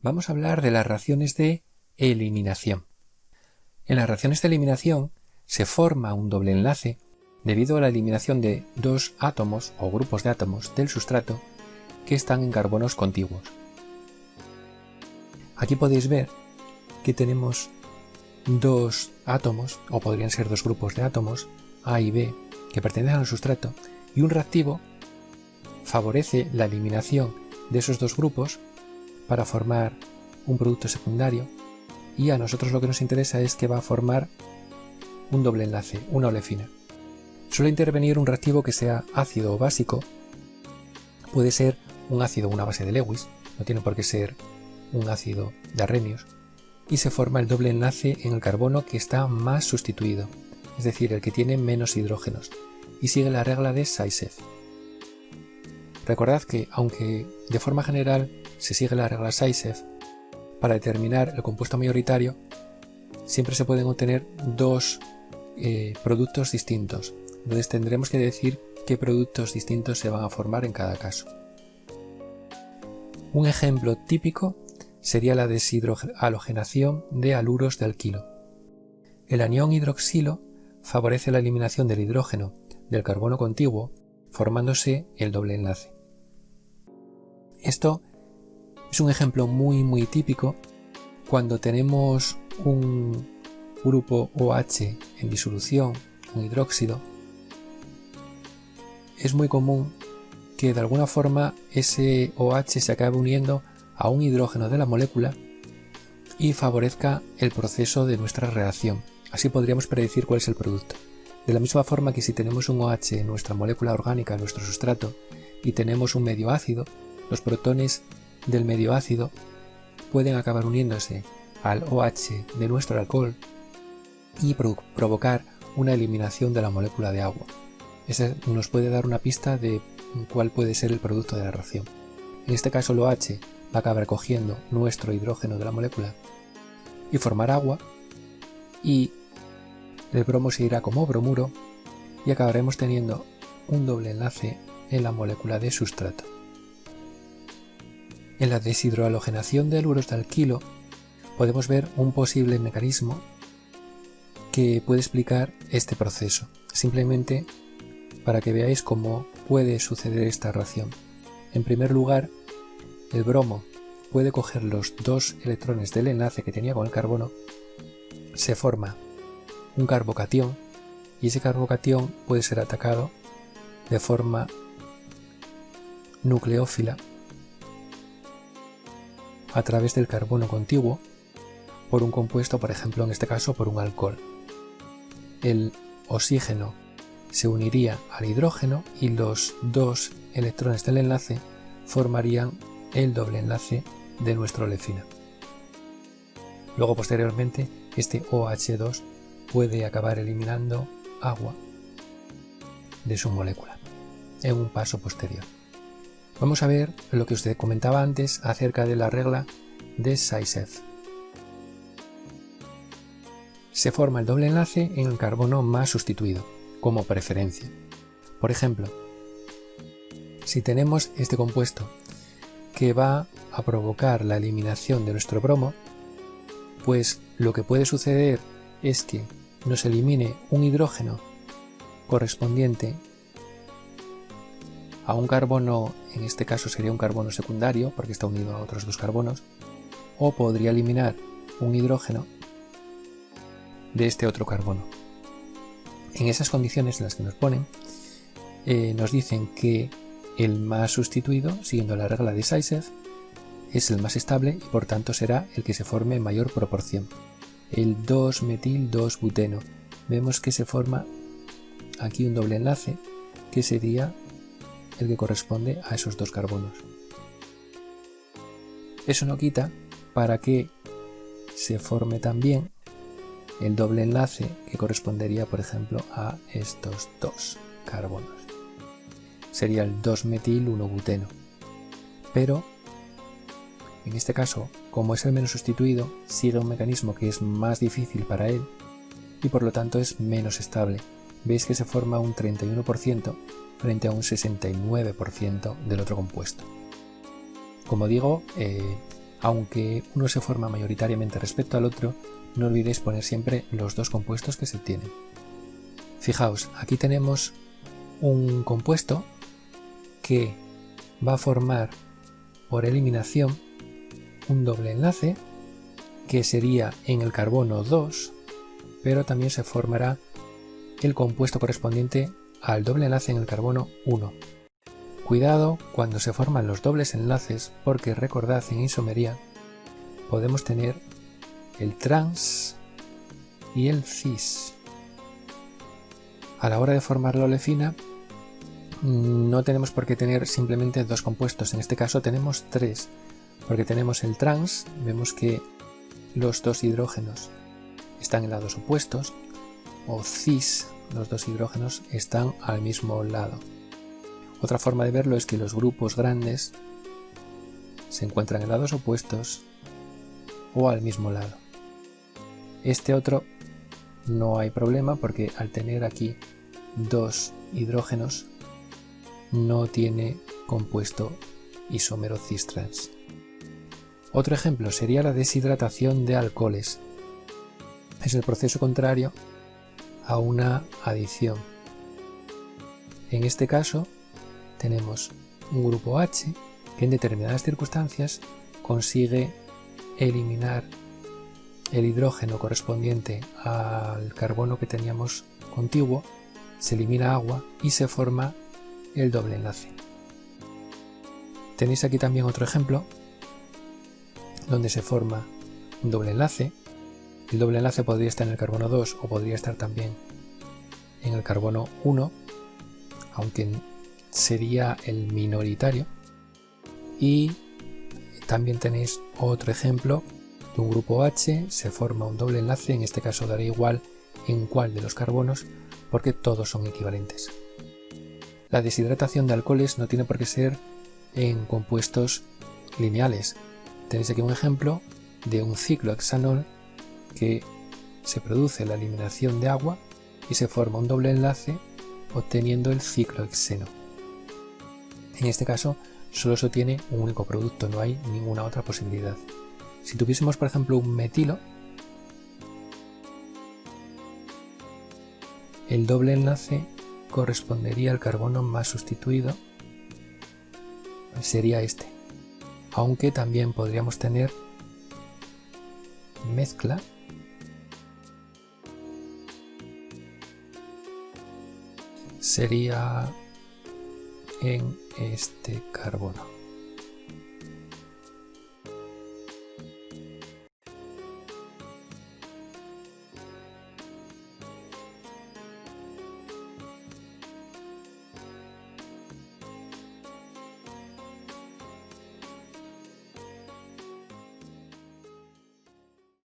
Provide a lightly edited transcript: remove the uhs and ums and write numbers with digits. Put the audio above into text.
vamos a hablar de las reacciones de eliminación. En las reacciones de eliminación se forma un doble enlace debido a la eliminación de dos átomos o grupos de átomos del sustrato que están en carbonos contiguos. Aquí podéis ver que tenemos dos átomos, o podrían ser dos grupos de átomos, A y B, que pertenecen al sustrato, y un reactivo favorece la eliminación de esos dos grupos para formar un producto secundario, y a nosotros lo que nos interesa es que va a formar un doble enlace, una olefina. Suele intervenir un reactivo que sea ácido o básico, puede ser un ácido o una base de Lewis, no tiene por qué ser un ácido de Arrhenius, y se forma el doble enlace en el carbono que está más sustituido, es decir, el que tiene menos hidrógenos, y sigue la regla de Zaitsev. Recordad que, aunque de forma general se sigue la regla Zaitsev, para determinar el compuesto mayoritario siempre se pueden obtener dos productos distintos, entonces tendremos que decir qué productos distintos se van a formar en cada caso. Un ejemplo típico sería la deshidrohalogenación de haluros de alquilo. El anión hidroxilo favorece la eliminación del hidrógeno del carbono contiguo, formándose el doble enlace. Esto es un ejemplo muy típico cuando tenemos un grupo OH en disolución, un hidróxido. Es muy común que de alguna forma ese OH se acabe uniendo a un hidrógeno de la molécula y favorezca el proceso de nuestra reacción. Así podríamos predecir cuál es el producto. De la misma forma que si tenemos un OH en nuestra molécula orgánica, en nuestro sustrato, y tenemos un medio ácido, los protones del medio ácido pueden acabar uniéndose al OH de nuestro alcohol y provocar una eliminación de la molécula de agua. Eso nos puede dar una pista de cuál puede ser el producto de la reacción. En este caso el OH va a acabar cogiendo nuestro hidrógeno de la molécula y formar agua, y el bromo se irá como bromuro y acabaremos teniendo un doble enlace en la molécula de sustrato. En la deshidrohalogenación de haluros de alquilo podemos ver un posible mecanismo que puede explicar este proceso, simplemente para que veáis cómo puede suceder esta reacción. En primer lugar, el bromo puede coger los dos electrones del enlace que tenía con el carbono, se forma un carbocatión y ese carbocatión puede ser atacado de forma nucleófila a través del carbono contiguo por un compuesto, por ejemplo en este caso por un alcohol. El oxígeno se uniría al hidrógeno y los dos electrones del enlace formarían el doble enlace de nuestra olefina. Luego posteriormente este OH2 puede acabar eliminando agua de su molécula en un paso posterior. Vamos a ver lo que os comentaba antes acerca de la regla de Zaitsev. Se forma el doble enlace en el carbono más sustituido, como preferencia. Por ejemplo, si tenemos este compuesto que va a provocar la eliminación de nuestro bromo, pues lo que puede suceder es que nos elimine un hidrógeno correspondiente a un carbono, en este caso sería un carbono secundario porque está unido a otros dos carbonos, o podría eliminar un hidrógeno de este otro carbono. En esas condiciones en las que nos ponen, nos dicen que el más sustituido, siguiendo la regla de Zaitsev, es el más estable y por tanto será el que se forme en mayor proporción. El 2-metil-2-buteno. Vemos que se forma aquí un doble enlace que sería el que corresponde a esos dos carbonos. Eso no quita para que se forme también el doble enlace que correspondería, por ejemplo, a estos dos carbonos. Sería el 2-metil-1-buteno. Pero en este caso, como es el menos sustituido, sigue un mecanismo que es más difícil para él y por lo tanto es menos estable. Veis que se forma un 31% frente a un 69% del otro compuesto. Como digo, Aunque uno se forma mayoritariamente respecto al otro, no olvidéis poner siempre los dos compuestos que se tienen. Fijaos, aquí tenemos un compuesto que va a formar por eliminación un doble enlace que sería en el carbono 2, pero también se formará el compuesto correspondiente al doble enlace en el carbono 1. Cuidado cuando se forman los dobles enlaces, porque recordad, en isomería podemos tener el trans y el cis. A la hora de formar la olefina no tenemos por qué tener simplemente dos compuestos, en este caso tenemos tres, porque tenemos el trans, vemos que los dos hidrógenos están en lados opuestos, o cis, los dos hidrógenos están al mismo lado. Otra forma de verlo es que los grupos grandes se encuentran en lados opuestos o al mismo lado. Este otro no hay problema porque al tener aquí dos hidrógenos no tiene compuesto isómero cis-trans. Otro ejemplo sería la deshidratación de alcoholes. Es el proceso contrario a una adición. En este caso tenemos un grupo H que en determinadas circunstancias consigue eliminar el hidrógeno correspondiente al carbono que teníamos contiguo, se elimina agua y se forma el doble enlace. Tenéis aquí también otro ejemplo donde se forma un doble enlace. El doble enlace podría estar en el carbono 2 o podría estar también en el carbono 1, aunque sería el minoritario. Y también tenéis otro ejemplo de un grupo H, se forma un doble enlace, en este caso dará igual en cuál de los carbonos porque todos son equivalentes. La deshidratación de alcoholes no tiene por qué ser en compuestos lineales. Tenéis aquí un ejemplo de un ciclohexanol que se produce la eliminación de agua y se forma un doble enlace obteniendo el ciclohexeno. En este caso solo se obtiene un único producto, no hay ninguna otra posibilidad. Si tuviésemos por ejemplo un metilo, el doble enlace correspondería al carbono más sustituido, sería este, aunque también podríamos tener mezcla sería en este carbono.